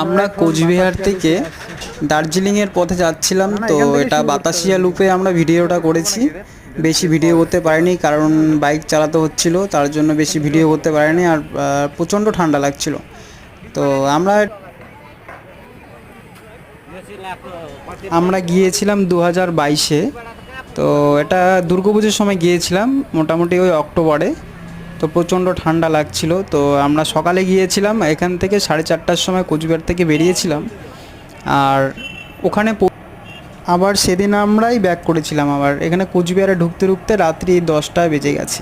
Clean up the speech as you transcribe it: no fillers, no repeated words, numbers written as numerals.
আমরা কোচবিহার থেকে দার্জিলিংয়ের পথে যাচ্ছিলাম, তো এটা বাতাসিয়া লুপে আমরা ভিডিওটা করেছি। বেশি ভিডিও করতে পারিনি কারণ বাইক চালাতে হচ্ছিল, তার জন্য বেশি ভিডিও করতে পারিনি। আর প্রচণ্ড ঠান্ডা লাগছিল। তো আমরা গিয়েছিলাম 2022-এ। তো এটা দুর্গাপুজোর সময় গিয়েছিলাম, মোটামুটি ওই অক্টোবরে। তো প্রচণ্ড ঠান্ডা লাগছিল। তো আমরা সকালে গিয়েছিলাম, এখান থেকে 4:30টার সময় কোচবিহার থেকে বেরিয়েছিলাম। আর ওখানে আবার সেদিন আমরাই ব্যাক করেছিলাম। আবার এখানে কোচবিহারে ঢুকতে ঢুকতে রাত্রি 10টা বেজে গেছে।